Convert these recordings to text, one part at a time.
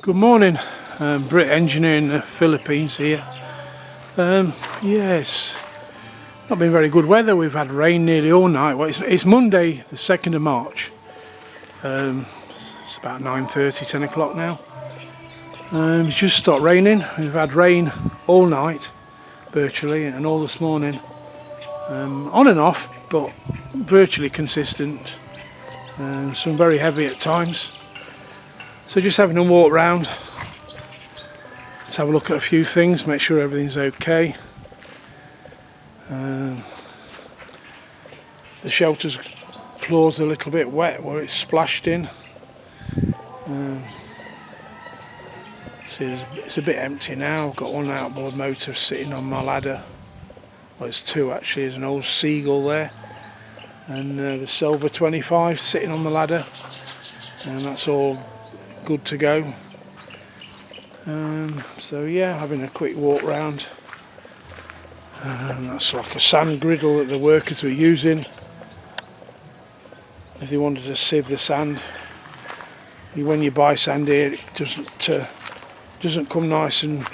Good morning, Brit engineer in the Philippines here. Yes, not been very good weather. We've had rain nearly all night. Well, it's Monday the 2nd of March. It's about 9:30, 10 o'clock now. It's just stopped raining. We've had rain all night virtually and all this morning, on and off, but virtually consistent. Some very heavy at times. So just having a walk round, let's have a look at a few things, make sure everything's okay. The shelter's floor's a little bit wet where it's splashed in. See, it's a bit empty now. I've got one outboard motor sitting on my ladder. Well, it's two actually. There's an old Seagull there, and the Silver 25 sitting on the ladder, and that's all good to go. So yeah, having a quick walk round. That's like a sand griddle that the workers were using if they wanted to sieve the sand. When you buy sand here, it doesn't come nice and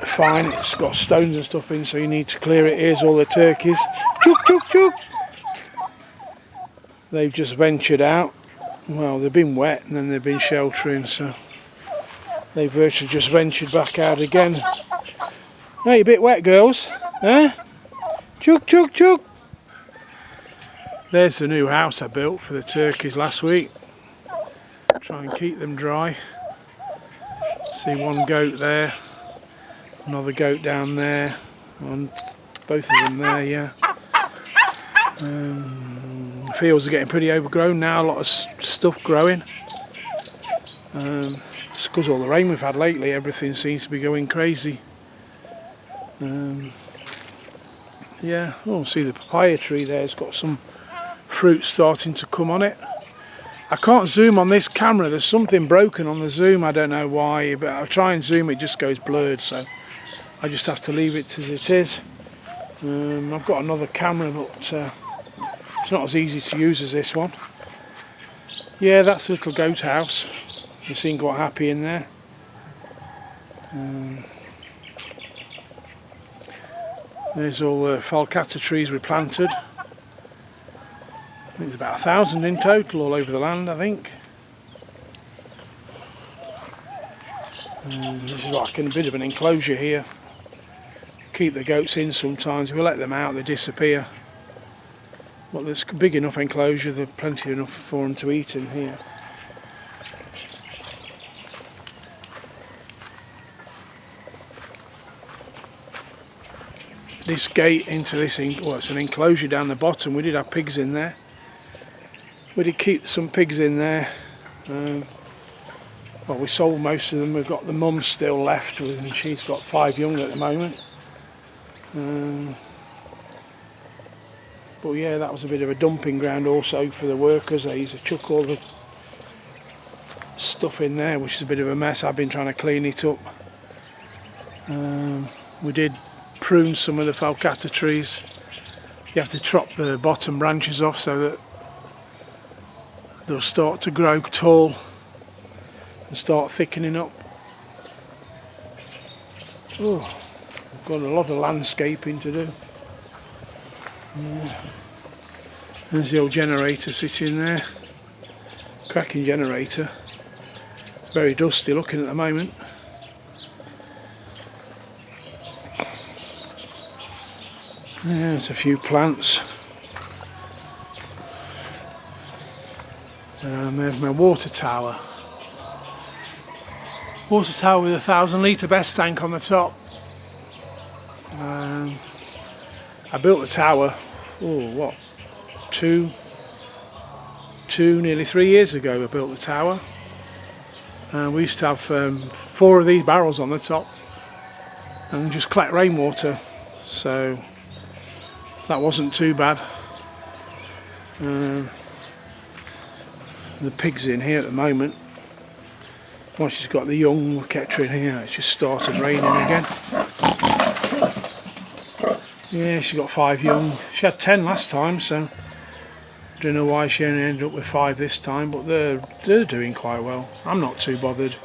fine. It's got stones and stuff in, so you need to clear it. Here's all the turkeys. Chook, chook, chook. They've just ventured out. Well, they've been wet and then they've been sheltering, so they've virtually just ventured back out again. Hey, a bit wet, girls, eh? Chook, chook, chook. There's the new house I built for the turkeys last week. Try and keep them dry. See one goat there, another goat down there, and both of them there, yeah. Fields are getting pretty overgrown now, a lot of stuff growing. It's because all the rain we've had lately, everything seems to be going crazy. Yeah, oh, see the papaya tree there, it's got some fruit starting to come on it. I can't zoom on this camera, there's something broken on the zoom, I don't know why, but I'll try and zoom, it just goes blurred, so I just have to leave it as it is. I've got another camera, but it's not as easy to use as this one. Yeah, that's the little goat house. They seem quite happy in there. There's all the falcata trees we planted. I think there's about 1,000 in total all over the land, I think. This is like a bit of an enclosure here. Keep the goats in sometimes. If we let them out, they disappear. Well, there's a big enough enclosure, there's plenty enough for them to eat in here. This gate into this, well, it's an enclosure down the bottom. We did have pigs in there. We did keep some pigs in there. Well, we sold most of them. We've got the mum still left, and she's got 5 young at the moment. But yeah, that was a bit of a dumping ground also for the workers. They used to chuck all the stuff in there, which is a bit of a mess. I've been trying to clean it up. We did prune some of the falcata trees. You have to chop the bottom branches off so that they'll start to grow tall and start thickening up. Oh, we've got a lot of landscaping to do. There's the old generator sitting there. Cracking generator. Very dusty looking at the moment. There's a few plants. And there's my water tower. Water tower with a 1,000 litre Bestank on the top. I built the tower, nearly 3 years ago I built the tower. We used to have 4 of these barrels on the top and just collect rainwater, so that wasn't too bad. The pig's in here at the moment. Once she's got the young, we kept her in here. It's just started raining again. Yeah, she's got 5 young. She had 10 last time, so don't know why she only ended up with 5 this time, but they're doing quite well. I'm not too bothered.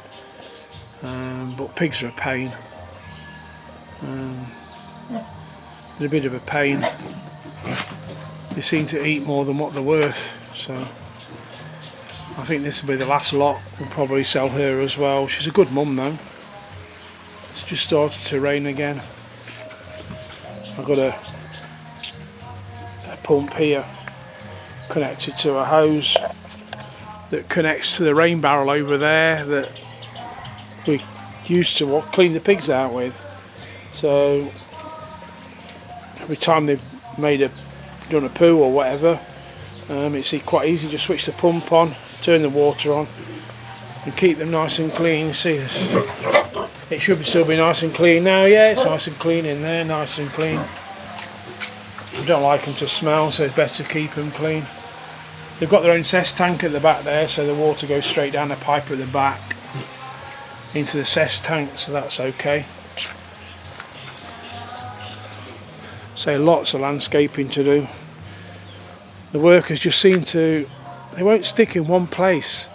But pigs are a pain. They're a bit of a pain. They seem to eat more than what they're worth, so I think this will be the last lot. We'll probably sell her as well. She's a good mum though. It's just started to rain again. I've got a pump here connected to a hose that connects to the rain barrel over there that we used to clean the pigs out with. So every time they've done a poo or whatever, it's quite easy to switch the pump on, turn the water on and keep them nice and clean. See, it should still be nice and clean now. Yeah, it's nice and clean in there, nice and clean. I don't like them to smell, so it's best to keep them clean. They've got their own cess tank at the back there, so the water goes straight down the pipe at the back into the cess tank, so that's okay. So lots of landscaping to do. The workers just seem to, they won't stick in one place.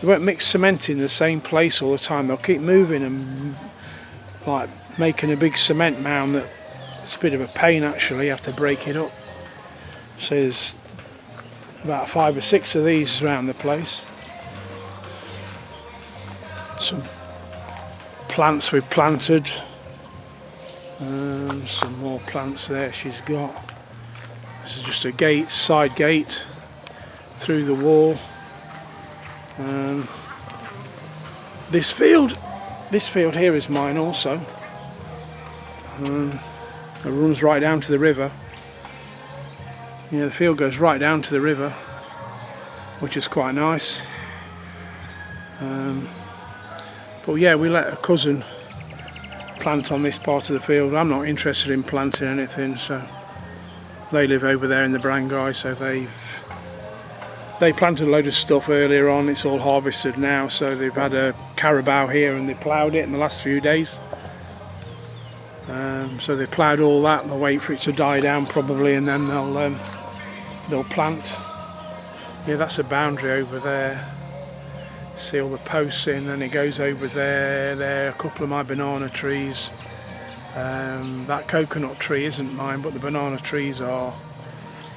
They won't mix cement in the same place all the time. They'll keep moving and like making a big cement mound that it's a bit of a pain actually. You have to break it up. So there's about 5 or 6 of these around the place. Some plants we've planted. Some more plants there she's got. This is just a gate, side gate through the wall. This field here is mine also. It runs right down to the river. Yeah, the field goes right down to the river, which is quite nice. But yeah, we let a cousin plant on this part of the field. I'm not interested in planting anything, so they live over there in the Barangay, so they planted a load of stuff earlier on. It's all harvested now, so they've had a carabao here and they ploughed it in the last few days. So they ploughed all that and they'll wait for it to die down probably, and then they'll plant. Yeah, that's a boundary over there. See all the posts in, and it goes over there, a couple of my banana trees. That coconut tree isn't mine, but the banana trees are.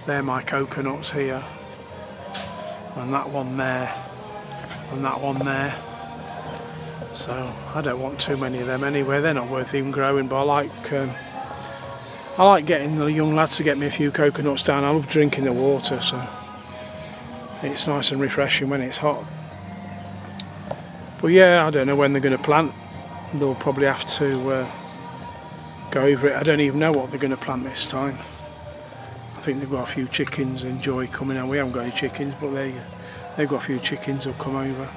They're my coconuts here. And that one there, and that one there. So I don't want too many of them anyway. They're not worth even growing, but I like getting the young lads to get me a few coconuts down. I love drinking the water, so it's nice and refreshing when it's hot. But yeah, I don't know when they're going to plant. They'll probably have to go over it. I don't even know what they're going to plant this time. I think they've got a few chickens and Joy coming out. We haven't got any chickens, but they've got a few chickens who'll come over.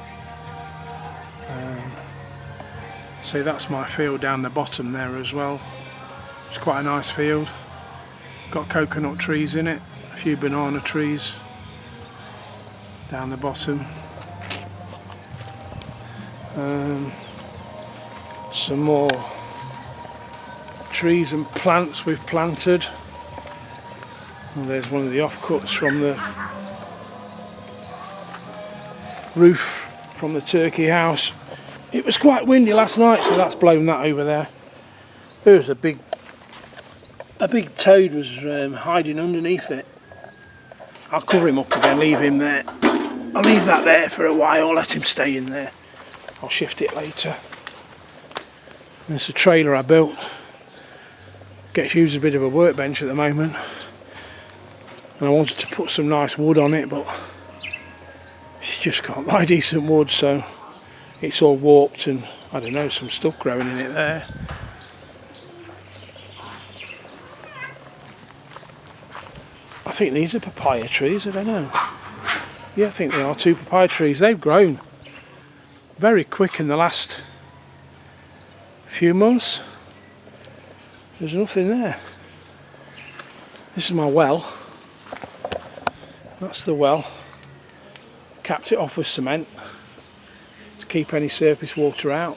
So that's my field down the bottom there as well. It's quite a nice field. Got coconut trees in it, a few banana trees down the bottom. Some more trees and plants we've planted. And there's one of the offcuts from the roof from the turkey house. It was quite windy last night, so that's blown that over there. There's a big toad was hiding underneath it. I'll cover him up again, leave him there. I'll leave that there for a while, let him stay in there. I'll shift it later. There's a trailer I built. Gets used as a bit of a workbench at the moment. And I wanted to put some nice wood on it, but it's just can't buy decent wood, so it's all warped and I don't know, some stuff growing in it there. I think these are papaya trees, I don't know. Yeah, I think they are 2 papaya trees. They've grown very quick in the last few months. There's nothing there. This is my well. That's the well. Capped it off with cement to keep any surface water out.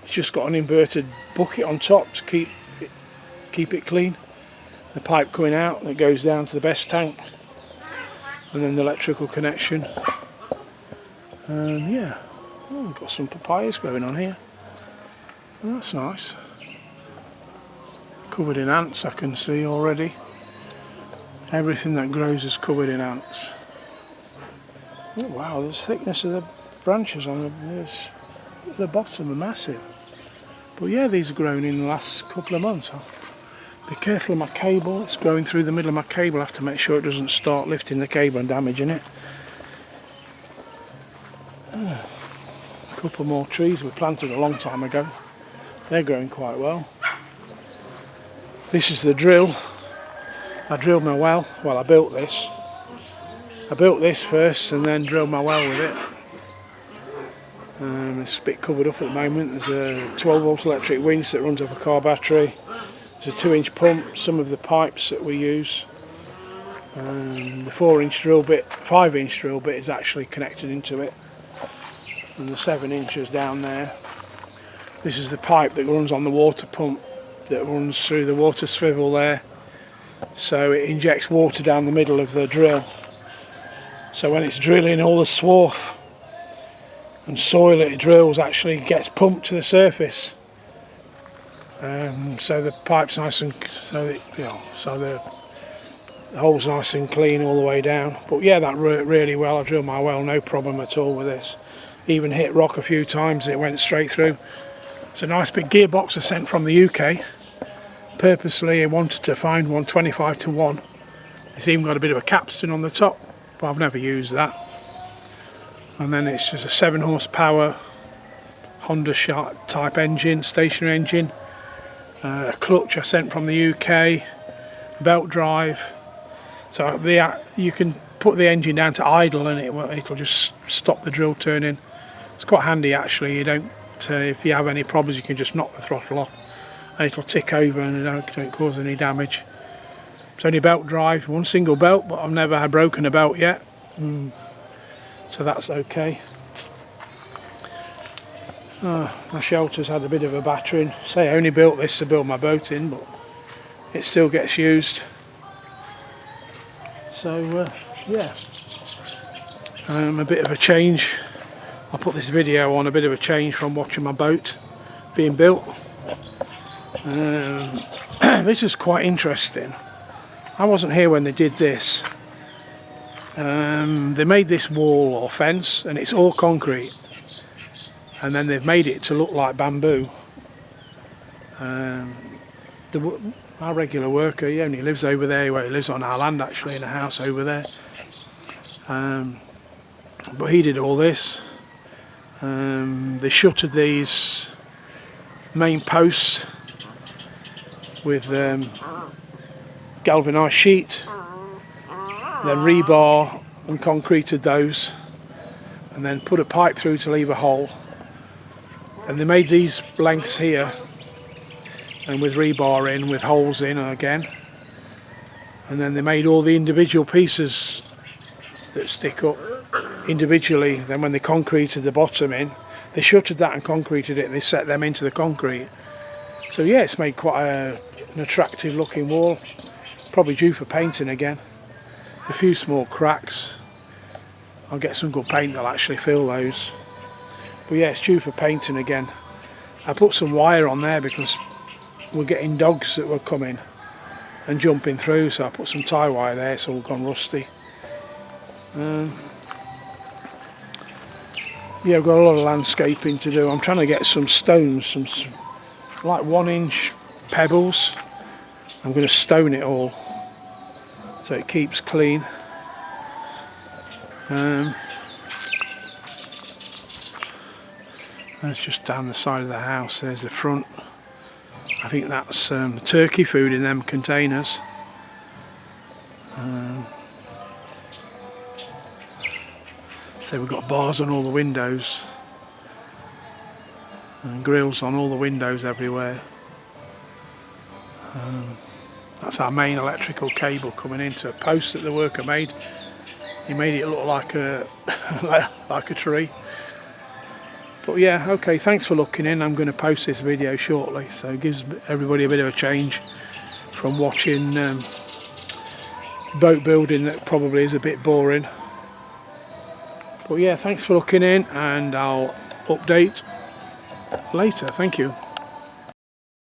It's just got an inverted bucket on top to keep it clean. The pipe coming out that goes down to the Bestank. and then the electrical connection. Yeah, oh, we've got some papayas growing on here. Oh, that's nice. Covered in ants, I can see already. Everything that grows is covered in ants. Oh, wow, the thickness of the branches on the bottom are massive. But yeah, these are grown in the last couple of months. I'll be careful of my cable. It's growing through the middle of my cable. I have to make sure it doesn't start lifting the cable and damaging it. A couple more trees we planted a long time ago. They're growing quite well. This is the drill. I drilled my well. Well, I built this. I built this first and then drilled my well with it. It's a bit covered up at the moment. There's a 12 volt electric winch that runs off a car battery. There's a 2-inch pump, some of the pipes that we use. The 4-inch drill bit, 5-inch drill bit is actually connected into it. And the 7 inches down there. This is the pipe that runs on the water pump that runs through the water swivel there. So it injects water down the middle of the drill. So when it's drilling, all the swarf and soil it drills actually gets pumped to the surface. So the pipe's nice and so the hole's nice and clean all the way down. But yeah, that worked really well. I drilled my well, no problem at all with this. Even hit rock a few times, it went straight through. It's a nice big gearbox I sent from the UK. Purposely I wanted to find one 25 to 1. It's even got a bit of a capstan on the top, but I've never used that. And then it's just a 7 horsepower Honda type engine, stationary engine. A clutch I sent from the UK, belt drive. So you can put the engine down to idle and it'll just stop the drill turning. It's quite handy actually. You don't, if you have any problems, you can just knock the throttle off and it'll tick over and it don't cause any damage. It's only belt drive, one single belt, but I've never had broken a belt yet. So that's okay. My shelter's had a bit of a battering. Say I only built this to build my boat in, but it still gets used. So yeah, a bit of a change. I'll put this video on, a bit of a change from watching my boat being built. This is quite interesting. I wasn't here when they did this. They made this wall or fence and it's all concrete, and then they've made it to look like bamboo. Our regular worker, he only lives over there. Well, he lives on our land actually, in a house over there. But he did all this. They shuttered these main posts with galvanised sheet, then rebar and concreted those, and then put a pipe through to leave a hole. And they made these lengths here, and with rebar in, with holes in again. And then they made all the individual pieces that stick up individually. Then when they concreted the bottom in, they shuttered that and concreted it, and they set them into the concrete. So yeah, it's made quite an attractive looking wall. Probably due for painting again. A few small cracks. I'll get some good paint that'll actually fill those. But yeah, it's due for painting again. I put some wire on there because we're getting dogs that were coming and jumping through, so I put some tie wire there. It's all gone rusty. Yeah, I've got a lot of landscaping to do. I'm trying to get some stones, some like 1-inch pebbles. I'm going to stone it all so it keeps clean. That's just down the side of the house. There's the front. I think that's turkey food in them containers. So we've got bars on all the windows and grills on all the windows everywhere. That's our main electrical cable coming into a post that the worker made. He made it look like a like a tree. But yeah, okay, thanks for looking in. I'm going to post this video shortly, so it gives everybody a bit of a change from watching boat building that probably is a bit boring. But yeah, thanks for looking in, and I'll update later. Thank you.